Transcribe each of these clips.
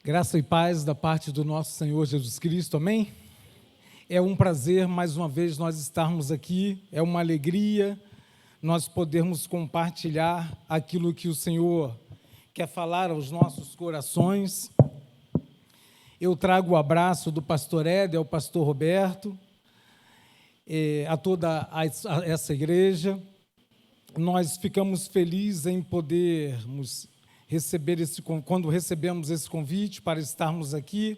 Graça e paz da parte do nosso Senhor Jesus Cristo, amém? É um prazer, mais uma vez, nós estarmos aqui, é uma alegria nós podermos compartilhar aquilo que o Senhor quer falar aos nossos corações. Eu trago o abraço do pastor Éder, ao pastor Roberto, a toda essa igreja. Nós ficamos felizes em podermos quando recebemos esse convite para estarmos aqui,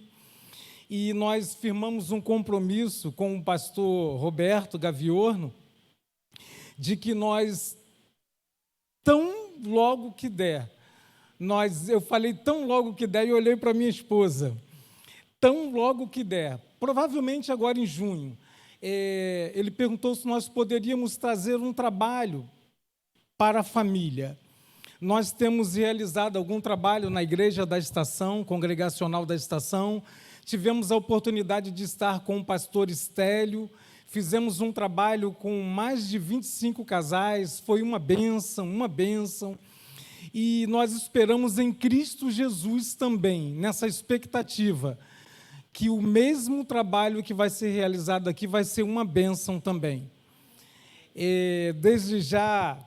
e nós firmamos um compromisso com o pastor Roberto Gaviorno, de que nós, tão logo que der, eu falei tão logo que der, e olhei para minha esposa, tão logo que der, provavelmente agora em junho, ele perguntou se nós poderíamos trazer um trabalho para a família. Nós temos realizado algum trabalho na Igreja da Estação, congregacional da Estação, tivemos a oportunidade de estar com o pastor Estélio, fizemos um trabalho com mais de 25 casais, foi uma bênção, e nós esperamos em Cristo Jesus também, nessa expectativa, que o mesmo trabalho que vai ser realizado aqui vai ser uma bênção também. Desde já,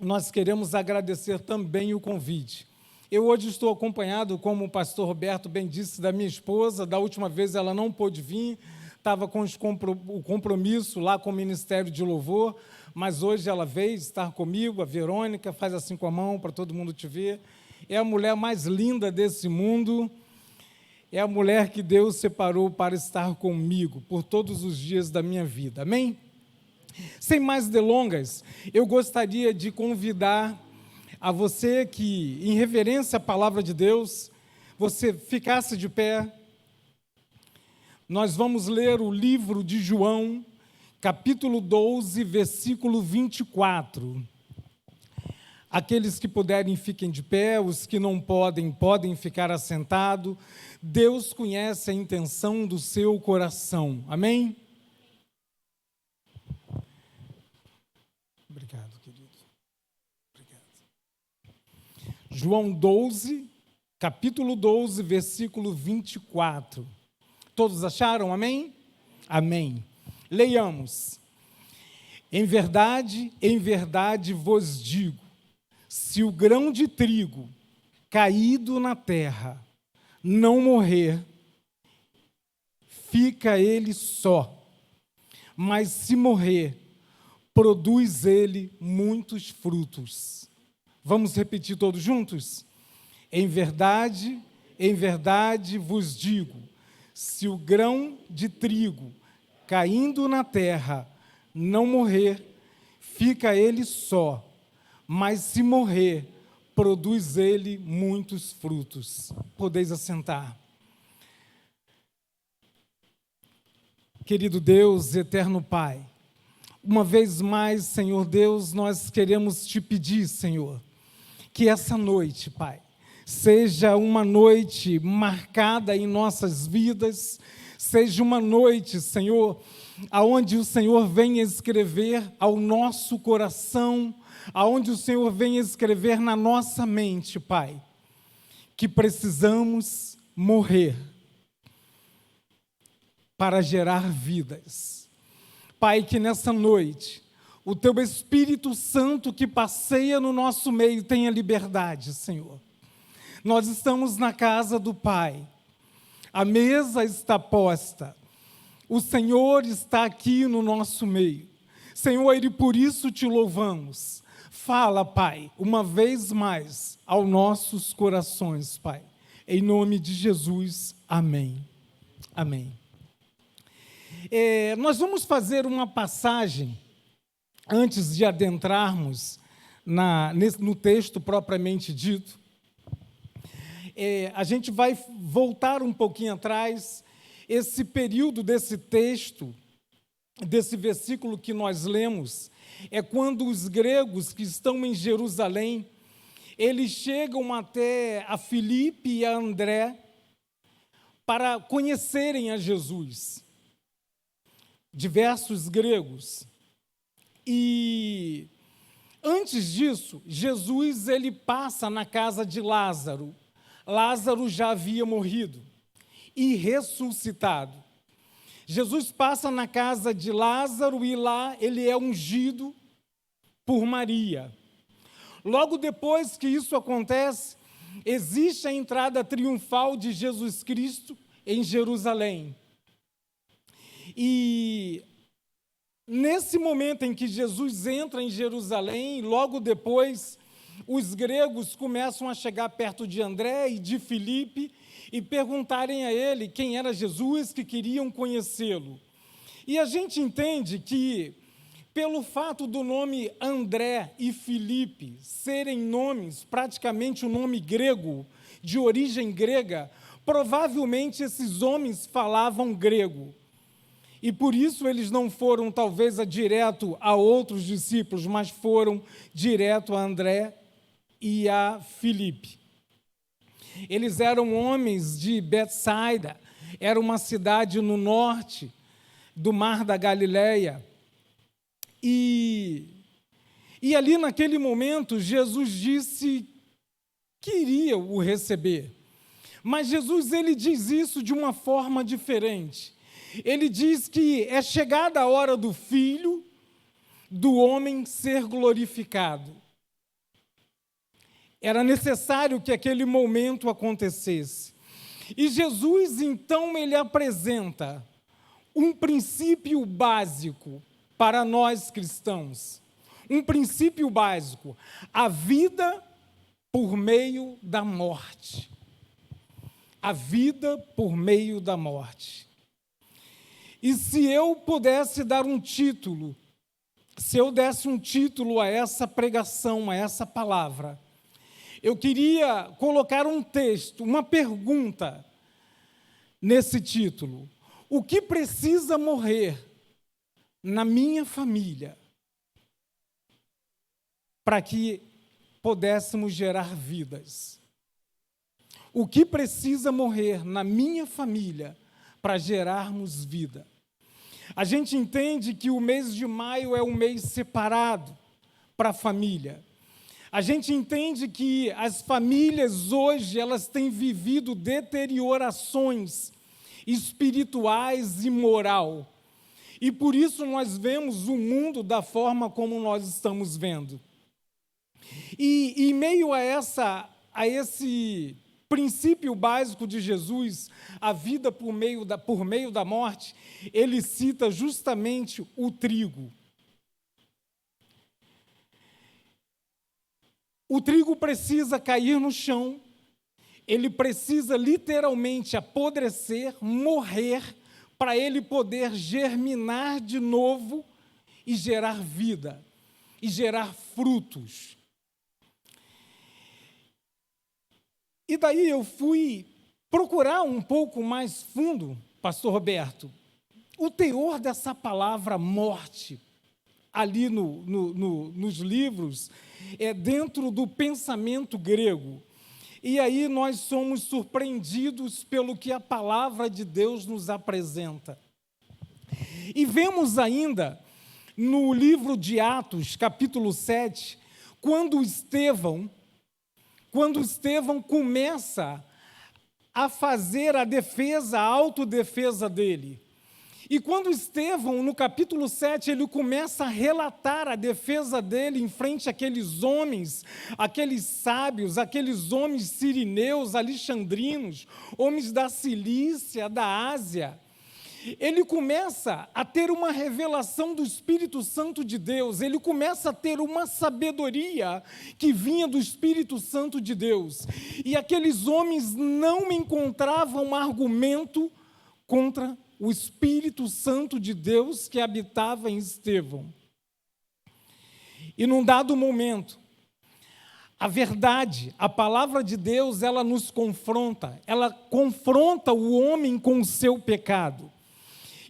nós queremos agradecer também o convite. Eu hoje estou acompanhado, como o pastor Roberto bem disse, da minha esposa. Da última vez ela não pôde vir, estava com o compromisso lá com o Ministério de Louvor, mas hoje ela veio estar comigo, a Verônica, faz assim com a mão para todo mundo te ver. É a mulher mais linda desse mundo, é a mulher que Deus separou para estar comigo por todos os dias da minha vida. Amém? Sem mais delongas, eu gostaria de convidar a você que, em reverência à palavra de Deus, você ficasse de pé. Nós vamos ler o livro de João, capítulo 12, versículo 24. Aqueles que puderem, fiquem de pé, os que não podem ficar assentados. Deus conhece a intenção do seu coração. Amém? Obrigado, querido. Obrigado. João 12, capítulo 12, versículo 24. Todos acharam? Amém? Amém. Leiamos. Em verdade vos digo, se o grão de trigo caído na terra não morrer, fica ele só, mas se morrer, produz ele muitos frutos. Vamos repetir todos juntos? Em verdade vos digo, se o grão de trigo caindo na terra não morrer, fica ele só, mas se morrer, produz ele muitos frutos. Podeis assentar. Querido Deus, eterno Pai, uma vez mais, Senhor Deus, nós queremos te pedir, Senhor, que essa noite, Pai, seja uma noite marcada em nossas vidas, seja uma noite, Senhor, aonde o Senhor venha escrever ao nosso coração, aonde o Senhor venha escrever na nossa mente, Pai, que precisamos morrer para gerar vidas. Pai, que nessa noite, o Teu Espírito Santo que passeia no nosso meio tenha liberdade, Senhor. Nós estamos na casa do Pai, a mesa está posta, o Senhor está aqui no nosso meio. Senhor, e por isso te louvamos. Fala, Pai, uma vez mais aos nossos corações, Pai. Em nome de Jesus, amém. Amém. Nós vamos fazer uma passagem, antes de adentrarmos no texto propriamente dito. A gente vai voltar um pouquinho atrás, esse período desse texto, desse versículo que nós lemos, é quando os gregos que estão em Jerusalém, eles chegam até a Filipe e a André para conhecerem a Jesus. Diversos gregos. E antes disso, Jesus ele passa na casa de Lázaro. Lázaro já havia morrido e ressuscitado. Jesus passa na casa de Lázaro e lá ele é ungido por Maria. Logo depois que isso acontece, existe a entrada triunfal de Jesus Cristo em Jerusalém. E nesse momento em que Jesus entra em Jerusalém, logo depois, os gregos começam a chegar perto de André e de Filipe e perguntarem a ele quem era Jesus, que queriam conhecê-lo. E a gente entende que, pelo fato do nome André e Filipe serem nomes, praticamente um nome grego, de origem grega, provavelmente esses homens falavam grego. E por isso eles não foram, talvez, direto a outros discípulos, mas foram direto a André e a Filipe. Eles eram homens de Betsaida, era uma cidade no norte do Mar da Galileia. E ali naquele momento, Jesus disse que iria o receber. Mas Jesus ele diz isso de uma forma diferente. Ele diz que é chegada a hora do Filho do homem ser glorificado. Era necessário que aquele momento acontecesse. E Jesus, então, ele apresenta um princípio básico para nós cristãos. Um princípio básico: a vida por meio da morte. A vida por meio da morte. E se eu pudesse dar um título, se eu desse um título a essa pregação, a essa palavra, eu queria colocar um texto, uma pergunta nesse título: o que precisa morrer na minha família para que pudéssemos gerar vidas? O que precisa morrer na minha família para gerarmos vida? A gente entende que o mês de maio é um mês separado para a família. A gente entende que as famílias hoje elas têm vivido deteriorações espirituais e moral. E por isso nós vemos o mundo da forma como nós estamos vendo. E em meio a esse princípio básico de Jesus, a vida por meio da morte, ele cita justamente o trigo. O trigo precisa cair no chão, ele precisa literalmente apodrecer, morrer, para ele poder germinar de novo e gerar vida, e gerar frutos. E daí eu fui procurar um pouco mais fundo, pastor Roberto, o teor dessa palavra morte, ali nos livros, dentro do pensamento grego. E aí nós somos surpreendidos pelo que a palavra de Deus nos apresenta. E vemos ainda, no livro de Atos, capítulo 7, quando Estevão começa a fazer a defesa, a autodefesa dele. E quando Estevão, no capítulo 7, ele começa a relatar a defesa dele em frente àqueles homens, aqueles sábios, aqueles homens sirineus, alexandrinos, homens da Cilícia, da Ásia, ele começa a ter uma revelação do Espírito Santo de Deus, ele começa a ter uma sabedoria que vinha do Espírito Santo de Deus. E aqueles homens não encontravam argumento contra o Espírito Santo de Deus que habitava em Estevão. E num dado momento, a verdade, a palavra de Deus, ela nos confronta, ela confronta o homem com o seu pecado.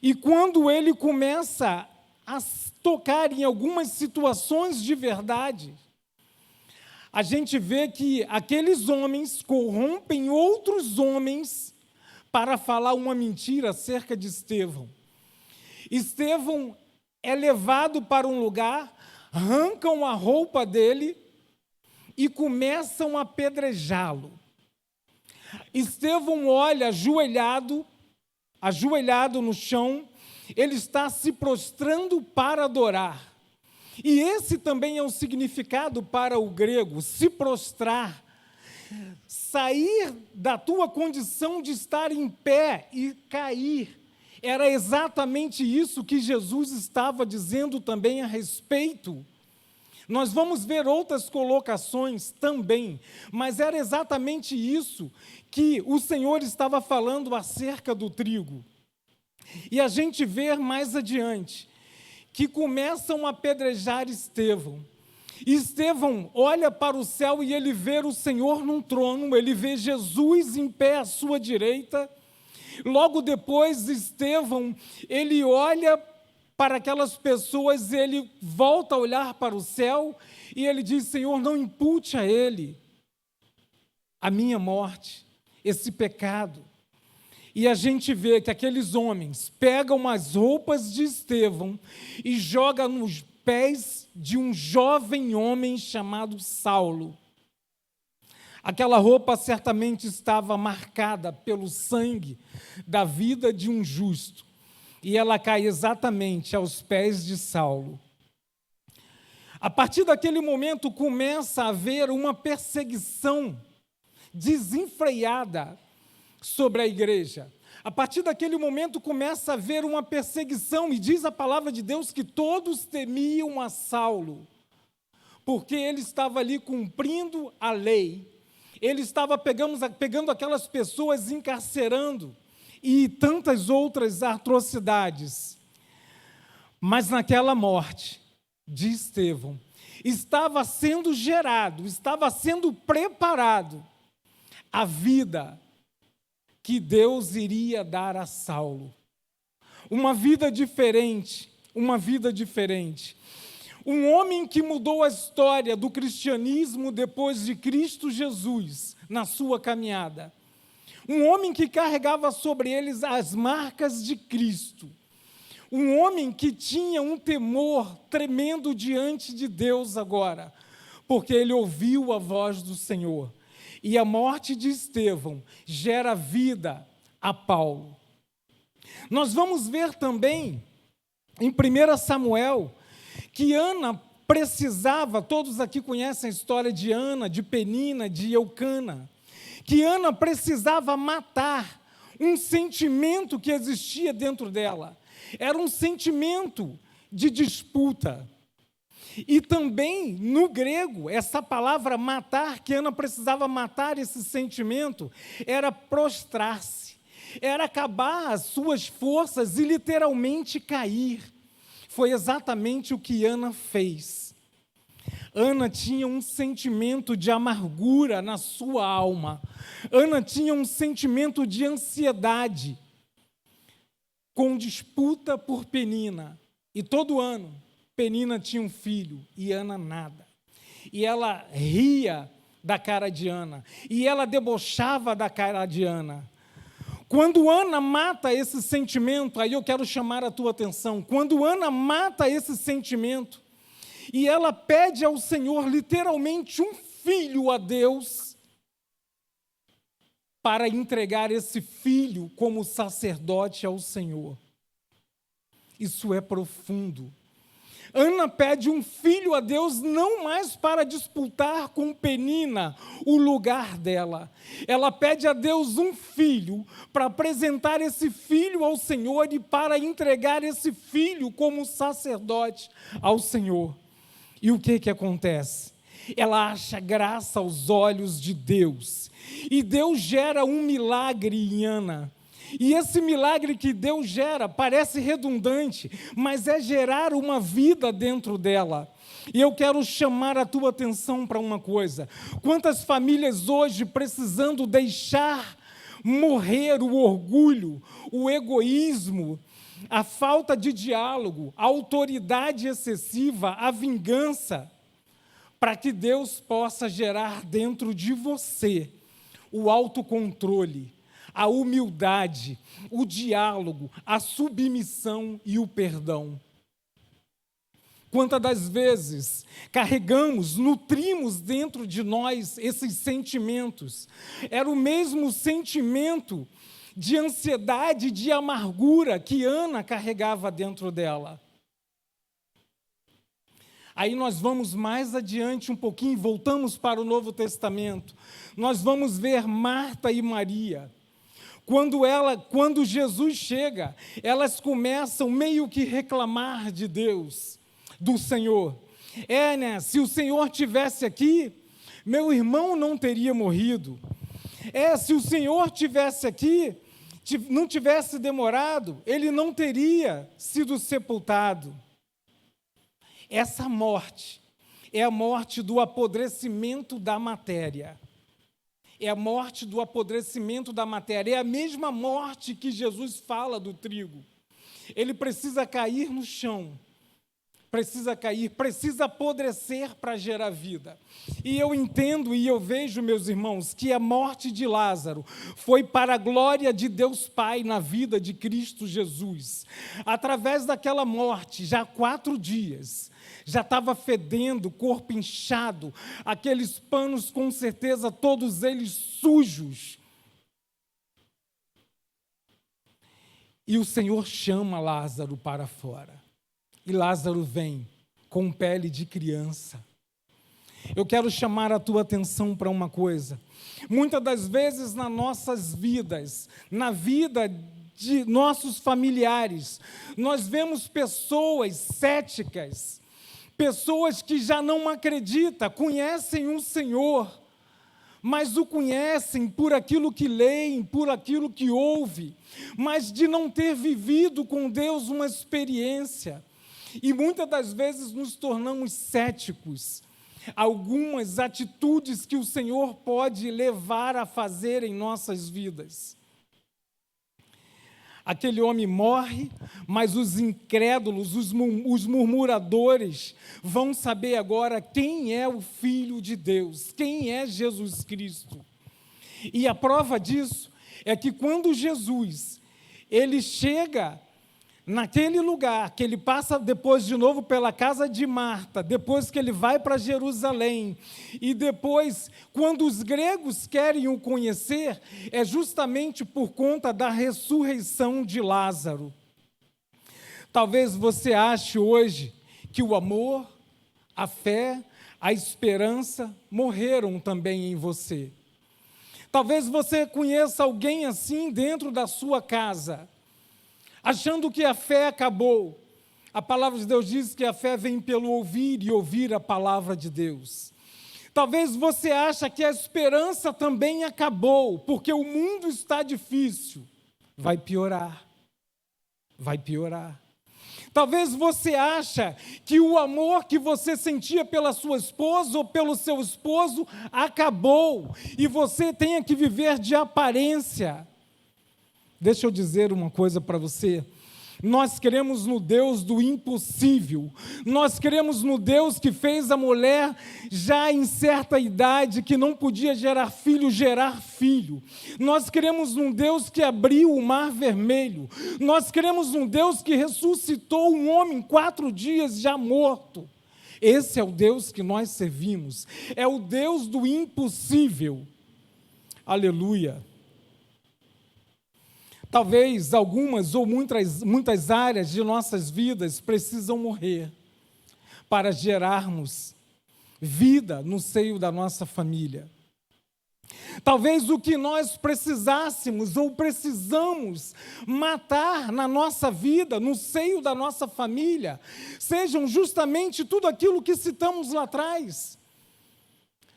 E quando ele começa a tocar em algumas situações de verdade, a gente vê que aqueles homens corrompem outros homens para falar uma mentira acerca de Estevão. Estevão é levado para um lugar, arrancam a roupa dele e começam a apedrejá-lo. Estevão olha ajoelhado no chão, ele está se prostrando para adorar. E esse também é o significado para o grego, se prostrar, sair da tua condição de estar em pé e cair. Era exatamente isso que Jesus estava dizendo também a respeito. Nós vamos ver outras colocações também, mas era exatamente isso que o Senhor estava falando acerca do trigo. E a gente vê mais adiante que começam a apedrejar Estevão. Estevão olha para o céu e ele vê o Senhor num trono, ele vê Jesus em pé à sua direita. Logo depois, Estevão, ele olha para aquelas pessoas, ele volta a olhar para o céu e ele diz: Senhor, não impute a ele a minha morte, esse pecado. E a gente vê que aqueles homens pegam as roupas de Estevão e jogam nos pés de um jovem homem chamado Saulo. Aquela roupa certamente estava marcada pelo sangue da vida de um justo. E ela cai exatamente aos pés de Saulo. A partir daquele momento começa a haver uma perseguição desenfreada sobre a igreja. A partir daquele momento começa a haver uma perseguição, e diz a palavra de Deus que todos temiam a Saulo, porque ele estava ali cumprindo a lei, ele estava pegando aquelas pessoas, encarcerando, e tantas outras atrocidades. Mas naquela morte de Estevão, estava sendo gerado, estava sendo preparado a vida que Deus iria dar a Saulo. Uma vida diferente, uma vida diferente. Um homem que mudou a história do cristianismo depois de Cristo Jesus na sua caminhada. Um homem que carregava sobre eles as marcas de Cristo. Um homem que tinha um temor tremendo diante de Deus agora, porque ele ouviu a voz do Senhor. E a morte de Estevão gera vida a Paulo. Nós vamos ver também, em 1 Samuel, que Ana precisava, todos aqui conhecem a história de Ana, de Penina, de Eucana, que Ana precisava matar um sentimento que existia dentro dela. Era um sentimento de disputa. E também, no grego, essa palavra matar, que Ana precisava matar esse sentimento, era prostrar-se, era acabar as suas forças e literalmente cair. Foi exatamente o que Ana fez. Ana tinha um sentimento de amargura na sua alma. Ana tinha um sentimento de ansiedade, com disputa por Penina. E todo ano, Penina tinha um filho e Ana nada. E ela ria da cara de Ana. E ela debochava da cara de Ana. Quando Ana mata esse sentimento, aí eu quero chamar a tua atenção. Quando Ana mata esse sentimento, e ela pede ao Senhor, literalmente, um filho a Deus, para entregar esse filho como sacerdote ao Senhor. Isso é profundo. Ana pede um filho a Deus não mais para disputar com Penina o lugar dela. Ela pede a Deus um filho para apresentar esse filho ao Senhor e para entregar esse filho como sacerdote ao Senhor. E o que acontece? Ela acha graça aos olhos de Deus. E Deus gera um milagre em Ana. E esse milagre que Deus gera parece redundante, mas é gerar uma vida dentro dela. E eu quero chamar a tua atenção para uma coisa. Quantas famílias hoje precisando deixar morrer o orgulho, o egoísmo, a falta de diálogo, a autoridade excessiva, a vingança, para que Deus possa gerar dentro de você o autocontrole, a humildade, o diálogo, a submissão e o perdão. Quantas das vezes carregamos, nutrimos dentro de nós esses sentimentos? Era o mesmo sentimento de ansiedade, de amargura que Ana carregava dentro dela. Aí nós vamos mais adiante um pouquinho, voltamos para o Novo Testamento. Nós vamos ver Marta e Maria. Quando Jesus chega, elas começam meio que reclamar de Deus, do Senhor. Se o Senhor tivesse aqui, meu irmão não teria morrido. Se o Senhor tivesse aqui, não tivesse demorado, ele não teria sido sepultado. Essa morte é a morte do apodrecimento da matéria. É a morte do apodrecimento da matéria. É a mesma morte que Jesus fala do trigo. Ele precisa cair no chão. Precisa apodrecer para gerar vida. E eu entendo e eu vejo, meus irmãos, que a morte de Lázaro foi para a glória de Deus Pai na vida de Cristo Jesus. Através daquela morte, já há 4 dias, já estava fedendo, corpo inchado, aqueles panos com certeza todos eles sujos. E o Senhor chama Lázaro para fora. E Lázaro vem com pele de criança. Eu quero chamar a tua atenção para uma coisa. Muitas das vezes nas nossas vidas, na vida de nossos familiares, nós vemos pessoas céticas, pessoas que já não acreditam, conhecem um Senhor, mas o conhecem por aquilo que leem, por aquilo que ouvem, mas de não ter vivido com Deus uma experiência. E muitas das vezes nos tornamos céticos. Algumas atitudes que o Senhor pode levar a fazer em nossas vidas. Aquele homem morre, mas os incrédulos, os murmuradores, vão saber agora quem é o Filho de Deus, quem é Jesus Cristo. E a prova disso é que quando Jesus, ele chega naquele lugar, que ele passa depois de novo pela casa de Marta, depois que ele vai para Jerusalém, e depois, quando os gregos querem o conhecer, é justamente por conta da ressurreição de Lázaro. Talvez você ache hoje que o amor, a fé, a esperança morreram também em você. Talvez você conheça alguém assim dentro da sua casa, achando que a fé acabou. A palavra de Deus diz que a fé vem pelo ouvir e ouvir a palavra de Deus. Talvez você ache que a esperança também acabou, porque o mundo está difícil. Vai piorar. Vai piorar. Talvez você ache que o amor que você sentia pela sua esposa ou pelo seu esposo acabou e você tenha que viver de aparência. Deixa eu dizer uma coisa para você. Nós cremos no Deus do impossível. Nós cremos no Deus que fez a mulher, já em certa idade, que não podia gerar filho. Nós cremos num Deus que abriu o mar vermelho. Nós cremos num Deus que ressuscitou um homem 4 dias já morto. Esse é o Deus que nós servimos. É o Deus do impossível. Aleluia. Talvez algumas ou muitas áreas de nossas vidas precisam morrer para gerarmos vida no seio da nossa família. Talvez o que nós precisássemos ou precisamos matar na nossa vida, no seio da nossa família, sejam justamente tudo aquilo que citamos lá atrás.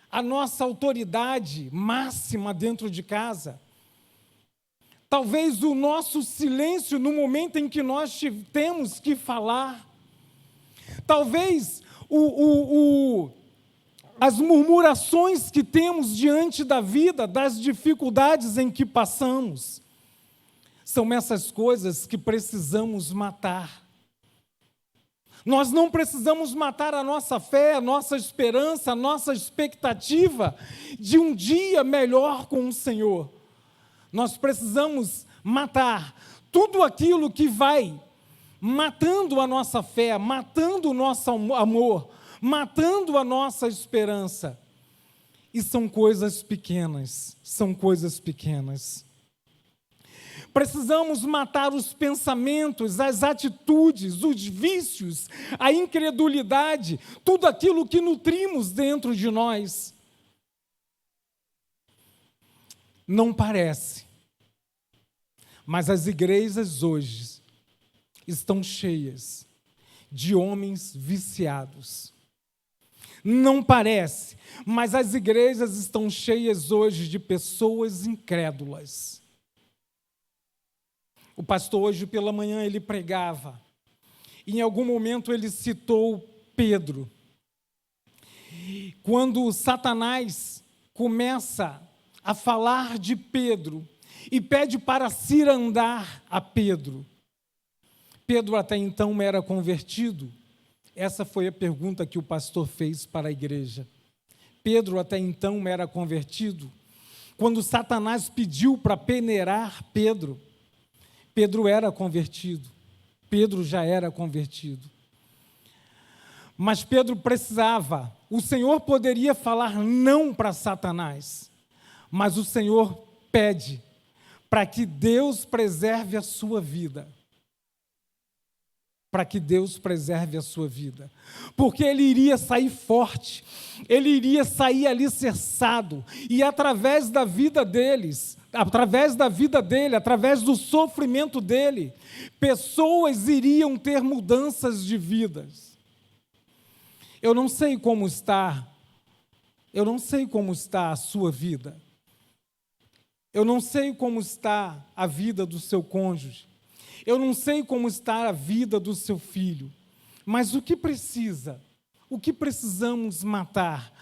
A nossa autoridade máxima dentro de casa. Talvez o nosso silêncio no momento em que nós temos que falar. Talvez as murmurações que temos diante da vida, das dificuldades em que passamos. São essas coisas que precisamos matar. Nós não precisamos matar a nossa fé, a nossa esperança, a nossa expectativa de um dia melhor com o Senhor. Nós precisamos matar tudo aquilo que vai matando a nossa fé, matando o nosso amor, matando a nossa esperança. E são coisas pequenas, são coisas pequenas. Precisamos matar os pensamentos, as atitudes, os vícios, a incredulidade, tudo aquilo que nutrimos dentro de nós. Não parece, mas as igrejas hoje estão cheias de homens viciados. Não parece, mas as igrejas estão cheias hoje de pessoas incrédulas. O pastor hoje pela manhã ele pregava, e em algum momento ele citou Pedro. Quando Satanás começa a falar de Pedro e pede para cirandar a Pedro. Pedro até então era convertido? Essa foi a pergunta que o pastor fez para a igreja. Pedro até então era convertido? Quando Satanás pediu para peneirar Pedro, Pedro era convertido. Pedro já era convertido. Mas Pedro precisava, o Senhor poderia falar não para Satanás, mas o Senhor pede para que Deus preserve a sua vida. Para que Deus preserve a sua vida. Porque ele iria sair forte, ele iria sair alicerçado, e através da vida deles, através do sofrimento dele, pessoas iriam ter mudanças de vidas. Eu não sei como está a sua vida. Eu não sei como está a vida do seu cônjuge. Eu não sei como está a vida do seu filho. Mas o que precisamos matar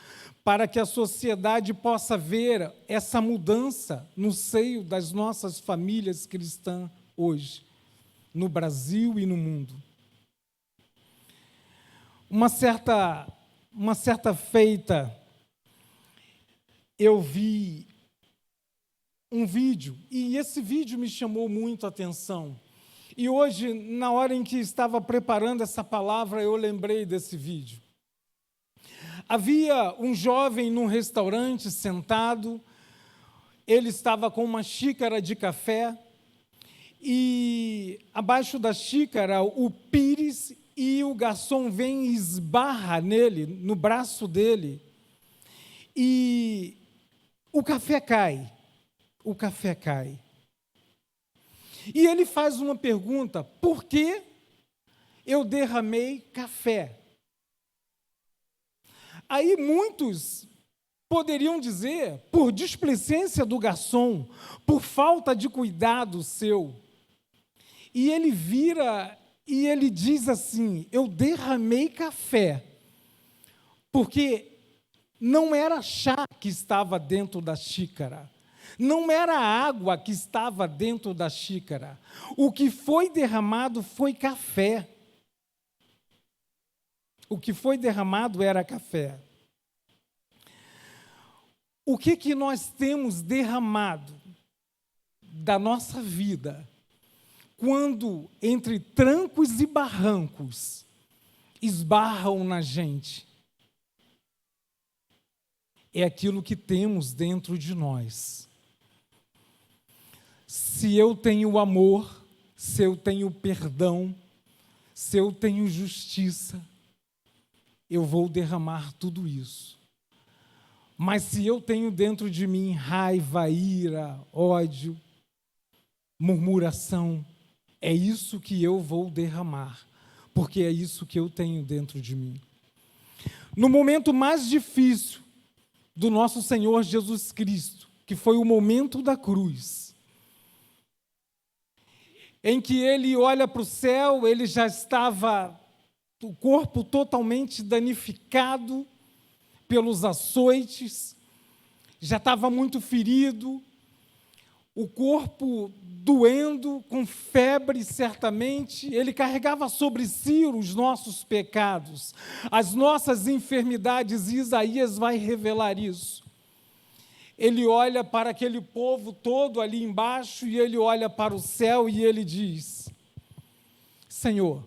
para que a sociedade possa ver essa mudança no seio das nossas famílias cristãs hoje, no Brasil e no mundo? Uma certa feita, eu vi um vídeo, e esse vídeo me chamou muito a atenção. E hoje, na hora em que estava preparando essa palavra, eu lembrei desse vídeo. Havia um jovem num restaurante sentado, ele estava com uma xícara de café, e abaixo da xícara, o pires, e o garçom vem e esbarra nele, no braço dele, e o café cai. O café cai. E ele faz uma pergunta: por que eu derramei café? Aí muitos poderiam dizer, por displicência do garçom, por falta de cuidado seu. E ele vira e ele diz assim: eu derramei café, porque não era chá que estava dentro da xícara. Não era a água que estava dentro da xícara. O que foi derramado foi café. O que foi derramado era café. O que nós temos derramado da nossa vida, quando entre trancos e barrancos esbarram na gente? É aquilo que temos dentro de nós. Se eu tenho amor, se eu tenho perdão, se eu tenho justiça, eu vou derramar tudo isso. Mas se eu tenho dentro de mim raiva, ira, ódio, murmuração, é isso que eu vou derramar, porque é isso que eu tenho dentro de mim. No momento mais difícil do nosso Senhor Jesus Cristo, que foi o momento da cruz, em que ele olha para o céu, ele já estava, o corpo totalmente danificado pelos açoites, já estava muito ferido, o corpo doendo, com febre certamente, ele carregava sobre si os nossos pecados, as nossas enfermidades, e Isaías vai revelar isso. Ele olha para aquele povo todo ali embaixo, e ele olha para o céu e ele diz: Senhor,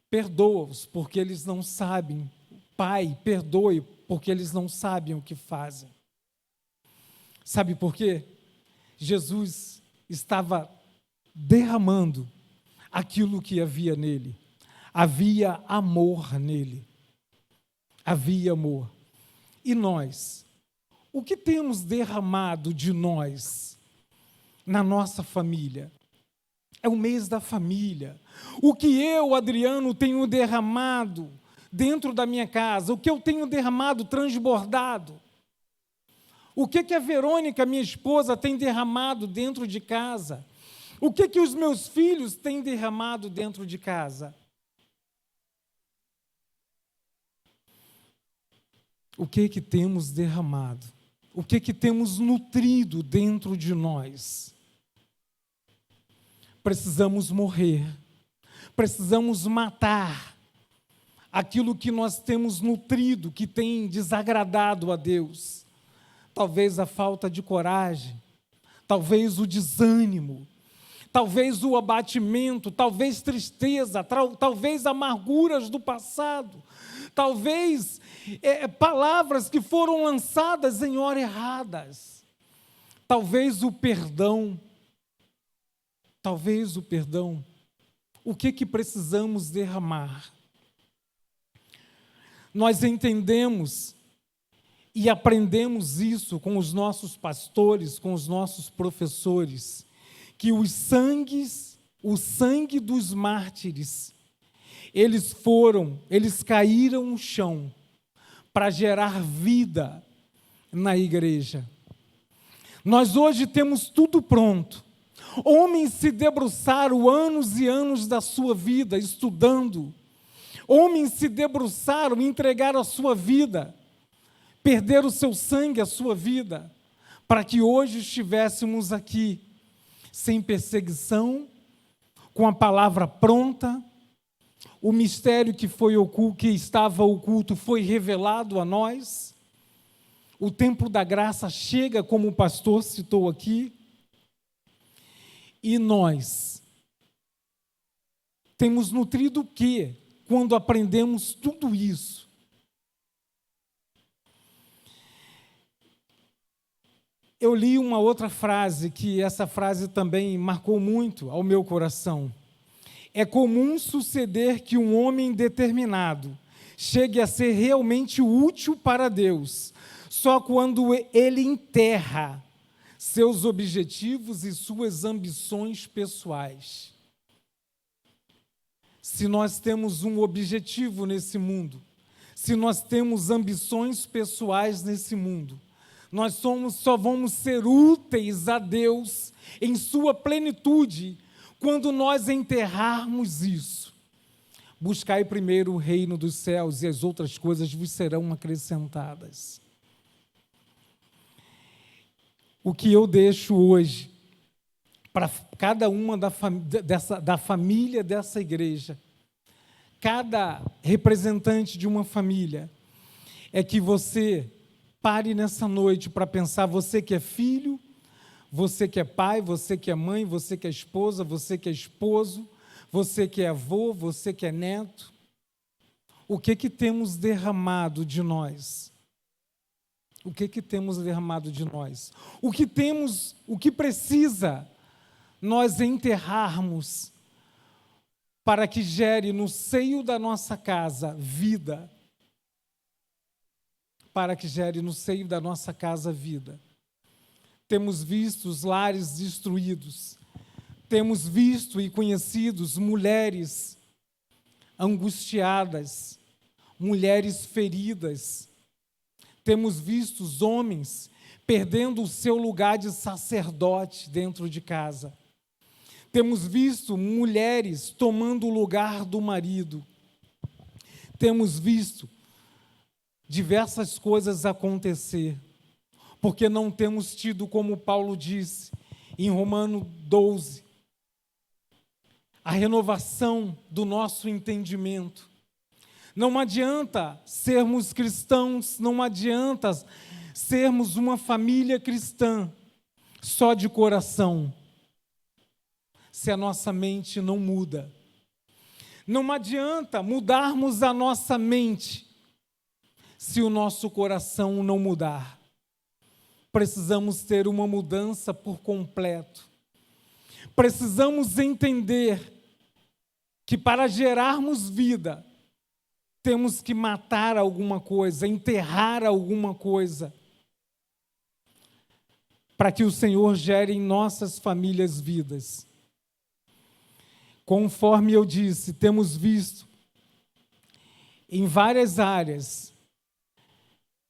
perdoa-os, porque eles não sabem. Pai, perdoe, porque eles não sabem o que fazem. Sabe por quê? Jesus estava derramando aquilo que havia nele. Havia amor nele. Havia amor. E nós? O que temos derramado de nós na nossa família? É o mês da família. O que eu, Adriano, tenho derramado dentro da minha casa? O que eu tenho derramado, transbordado? O que a Verônica, minha esposa, tem derramado dentro de casa? O que os meus filhos têm derramado dentro de casa? O que temos derramado? O que temos nutrido dentro de nós? Precisamos morrer. Precisamos matar aquilo que nós temos nutrido, que tem desagradado a Deus. Talvez a falta de coragem, talvez o desânimo, talvez o abatimento, talvez tristeza, talvez amarguras do passado, talvez palavras que foram lançadas em hora erradas, talvez o perdão. O que precisamos derramar? Nós entendemos e aprendemos isso com os nossos pastores, com os nossos professores, que o sangue dos mártires, eles caíram no chão para gerar vida na igreja. Nós hoje temos tudo pronto. Homens se debruçaram anos e anos da sua vida estudando. Homens se debruçaram, entregaram a sua vida, perderam o seu sangue, a sua vida, para que hoje estivéssemos aqui, sem perseguição, com a palavra pronta. O mistério que estava oculto foi revelado a nós. O tempo da graça chega, como o pastor citou aqui. E nós temos nutrido o quê quando aprendemos tudo isso? Eu li uma outra frase, que essa frase também marcou muito ao meu coração. É comum suceder que um homem determinado chegue a ser realmente útil para Deus, só quando ele enterra seus objetivos e suas ambições pessoais. Se nós temos um objetivo nesse mundo, se nós temos ambições pessoais nesse mundo, nós só vamos ser úteis a Deus em sua plenitude quando nós enterrarmos isso. Buscai primeiro o reino dos céus e as outras coisas vos serão acrescentadas. O que eu deixo hoje para cada uma da família dessa igreja, cada representante de uma família, é que você pare nessa noite para pensar, você que é filho, você que é pai, você que é mãe, você que é esposa, você que é esposo, você que é avô, você que é neto. O que temos derramado de nós? O que temos derramado de nós? O que precisa nós enterrarmos para que gere no seio da nossa casa vida? Para que gere no seio da nossa casa vida. Temos visto os lares destruídos, temos visto e conhecido mulheres angustiadas, mulheres feridas. Temos visto os homens perdendo o seu lugar de sacerdote dentro de casa. Temos visto mulheres tomando o lugar do marido. Temos visto diversas coisas acontecer, porque não temos tido, como Paulo disse em Romanos 12, a renovação do nosso entendimento. Não adianta sermos cristãos, não adianta sermos uma família cristã só de coração, se a nossa mente não muda, Não adianta mudarmos a nossa mente se o nosso coração não mudar. Precisamos ter uma mudança por completo. Precisamos entender que para gerarmos vida, temos que matar alguma coisa, enterrar alguma coisa, para que o Senhor gere em nossas famílias vidas. Conforme eu disse, temos visto em várias áreas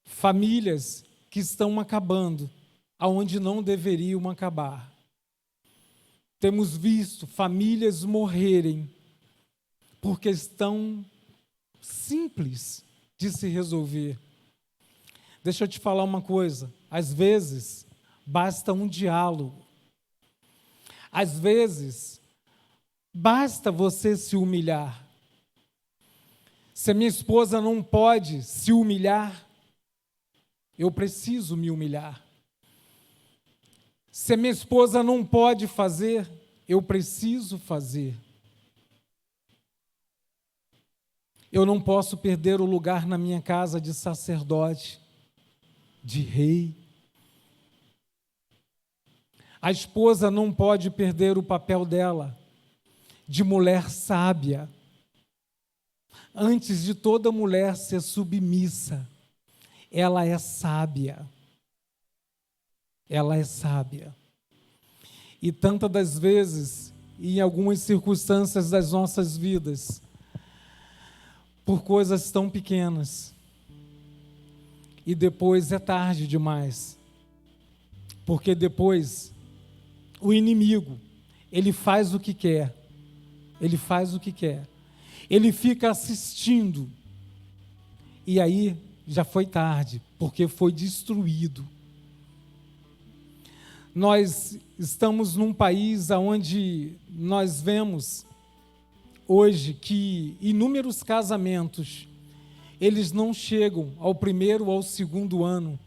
famílias que estão acabando aonde não deveriam acabar. Temos visto famílias morrerem por questão simples de se resolver. Deixa eu te falar uma coisa, às vezes basta um diálogo. Às vezes basta você se humilhar. Se a minha esposa não pode se humilhar, eu preciso me humilhar. Se a minha esposa não pode fazer, eu preciso fazer. Eu não posso perder o lugar na minha casa de sacerdote, de rei. A esposa não pode perder o papel dela de mulher sábia. Antes de toda mulher ser submissa, ela é sábia. Ela é sábia. E tantas das vezes, em algumas circunstâncias das nossas vidas, por coisas tão pequenas, e depois é tarde demais, porque depois o inimigo, ele faz o que quer, ele fica assistindo, e aí já foi tarde, porque foi destruído. Nós estamos num país onde nós vemos hoje que inúmeros casamentos, eles não chegam ao primeiro ou ao segundo ano.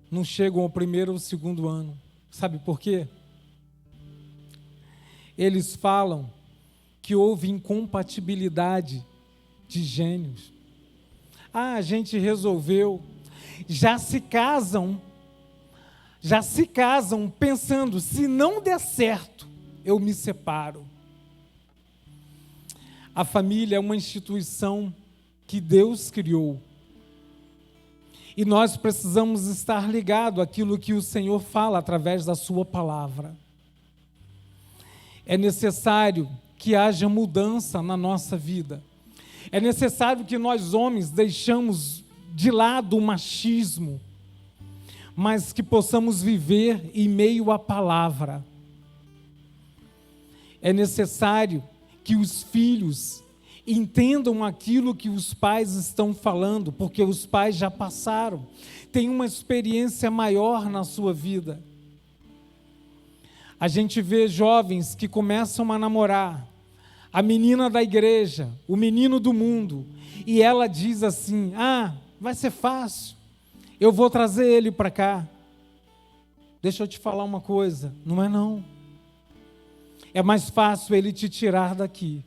Não chegam ao primeiro ou segundo ano. Sabe por quê? Eles falam que houve incompatibilidade de gênios. A gente resolveu. Já se casam pensando, se não der certo, eu me separo. A família é uma instituição que Deus criou. E nós precisamos estar ligados àquilo que o Senhor fala através da sua palavra. É necessário que haja mudança na nossa vida. É necessário que nós homens deixamos de lado o machismo, mas que possamos viver em meio à palavra. É necessário que os filhos entendam aquilo que os pais estão falando, porque os pais já passaram, têm uma experiência maior na sua vida. A gente vê jovens que começam a namorar, a menina da igreja, o menino do mundo, e ela diz assim, vai ser fácil, eu vou trazer ele para cá. Deixa eu te falar uma coisa, não é não. É mais fácil ele te tirar daqui.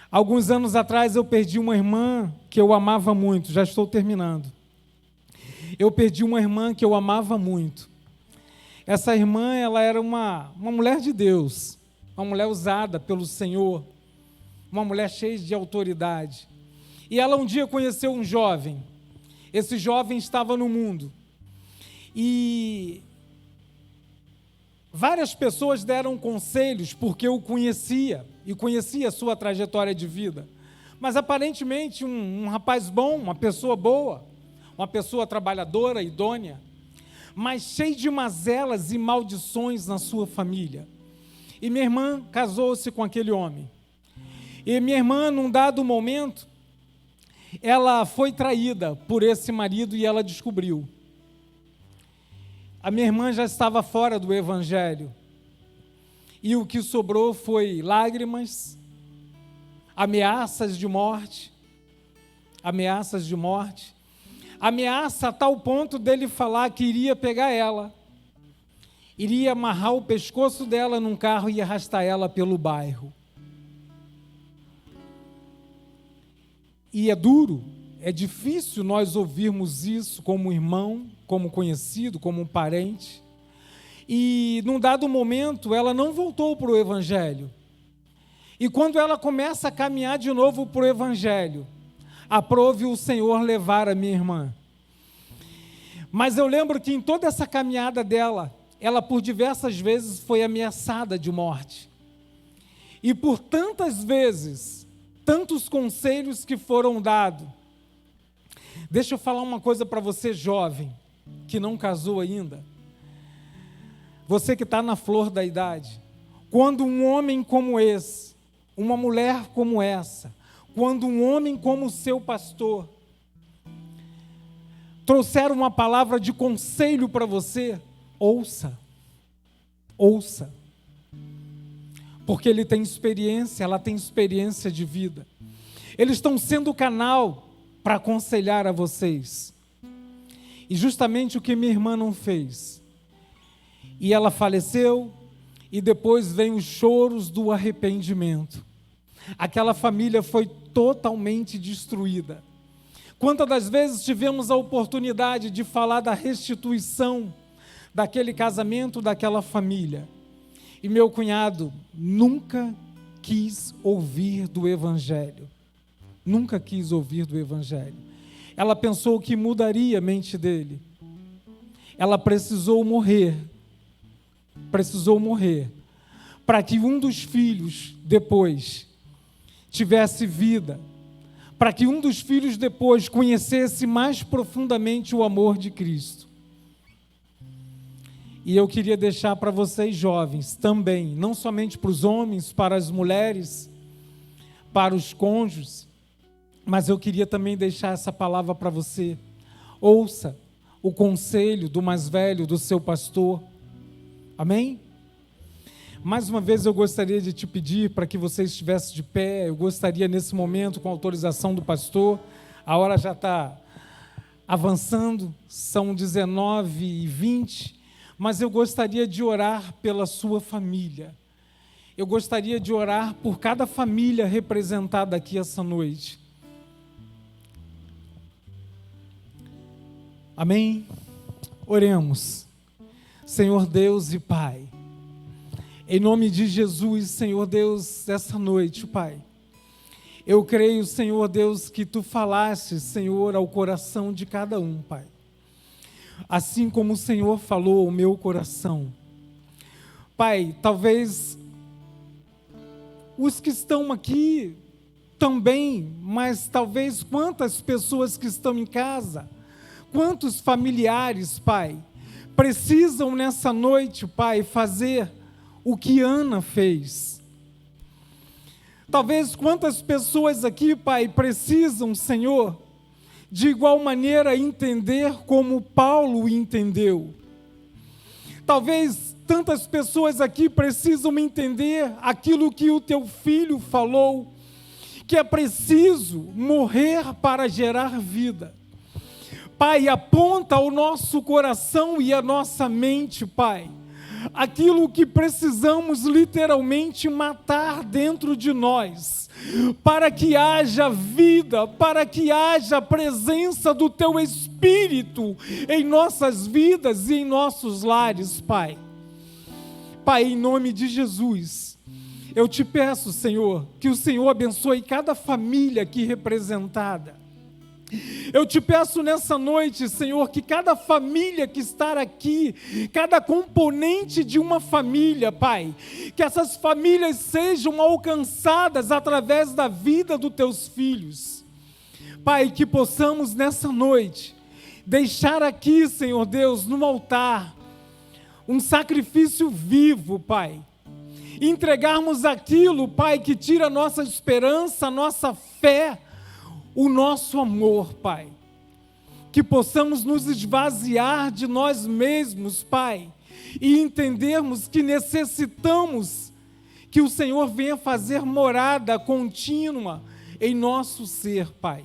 Alguns anos atrás eu perdi uma irmã que eu amava muito, já estou terminando. Eu perdi uma irmã que eu amava muito. Essa irmã, ela era uma mulher de Deus, uma mulher usada pelo Senhor, uma mulher cheia de autoridade. E ela um dia conheceu um jovem. Esse jovem estava no mundo. E várias pessoas deram conselhos porque eu conhecia e conhecia a sua trajetória de vida. Mas aparentemente um rapaz bom, uma pessoa boa, uma pessoa trabalhadora, idônea, mas cheio de mazelas e maldições na sua família. E minha irmã casou-se com aquele homem. E minha irmã, num dado momento, ela foi traída por esse marido e ela descobriu. A minha irmã já estava fora do evangelho. E o que sobrou foi lágrimas, ameaças de morte, ameaça a tal ponto dele falar que iria pegar ela, iria amarrar o pescoço dela num carro e arrastar ela pelo bairro. E é duro, é difícil nós ouvirmos isso como irmão, como conhecido, como um parente. E num dado momento ela não voltou para o Evangelho. E quando ela começa a caminhar de novo para o Evangelho, aprove o Senhor levar a minha irmã. Mas eu lembro que em toda essa caminhada dela, ela por diversas vezes foi ameaçada de morte. E por tantas vezes, tantos conselhos que foram dados. Deixa eu falar uma coisa para você, jovem, que não casou ainda. Você que está na flor da idade. Quando um homem como esse, uma mulher como essa, quando um homem como o seu pastor, trouxeram uma palavra de conselho para você, ouça. Ouça. Porque ele tem experiência, ela tem experiência de vida. Eles estão sendo o canal para aconselhar a vocês. E justamente o que minha irmã não fez. E ela faleceu, e depois vem os choros do arrependimento. Aquela família foi totalmente destruída. Quantas das vezes tivemos a oportunidade de falar da restituição daquele casamento, daquela família. E meu cunhado nunca quis ouvir do Evangelho. Nunca quis ouvir do Evangelho. Ela pensou que mudaria a mente dele. Ela precisou morrer. Precisou morrer. Para que um dos filhos depois tivesse vida. Para que um dos filhos depois conhecesse mais profundamente o amor de Cristo. E eu queria deixar para vocês jovens também, não somente para os homens, para as mulheres, para os cônjuges, mas eu queria também deixar essa palavra para você. Ouça o conselho do mais velho, do seu pastor. Amém? Mais uma vez eu gostaria de te pedir para que você estivesse de pé. Eu gostaria nesse momento, com a autorização do pastor, a hora já está avançando, são 19h20, mas eu gostaria de orar pela sua família. Eu gostaria de orar por cada família representada aqui essa noite. Amém? Oremos. Senhor Deus e Pai, em nome de Jesus, Senhor Deus, essa noite, Pai, eu creio, Senhor Deus, que Tu falaste, Senhor, ao coração de cada um, Pai. Assim como o Senhor falou ao meu coração. Pai, talvez os que estão aqui também, mas talvez quantas pessoas que estão em casa, quantos familiares, Pai, precisam nessa noite, Pai, fazer o que Ana fez. Talvez quantas pessoas aqui, Pai, precisam, Senhor, de igual maneira entender como Paulo entendeu. Talvez tantas pessoas aqui precisam entender aquilo que o teu filho falou, que é preciso morrer para gerar vida. Pai, aponta ao nosso coração e à nossa mente, Pai, aquilo que precisamos literalmente matar dentro de nós, para que haja vida, para que haja a presença do Teu Espírito em nossas vidas e em nossos lares, Pai. Pai, em nome de Jesus, eu te peço, Senhor, que o Senhor abençoe cada família aqui representada. Eu te peço nessa noite, Senhor, que cada família que está aqui, cada componente de uma família, Pai, que essas famílias sejam alcançadas através da vida dos teus filhos. Pai, que possamos nessa noite deixar aqui, Senhor Deus, no altar, um sacrifício vivo, Pai. Entregarmos aquilo, Pai, que tira a nossa esperança, a nossa fé, o nosso amor, Pai. Que possamos nos esvaziar de nós mesmos, Pai, e entendermos que necessitamos que o Senhor venha fazer morada contínua em nosso ser, Pai.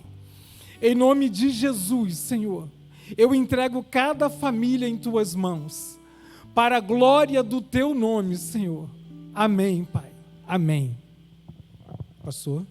Em nome de Jesus, Senhor, eu entrego cada família em Tuas mãos, para a glória do Teu nome, Senhor. Amém, Pai. Amém. Pastor?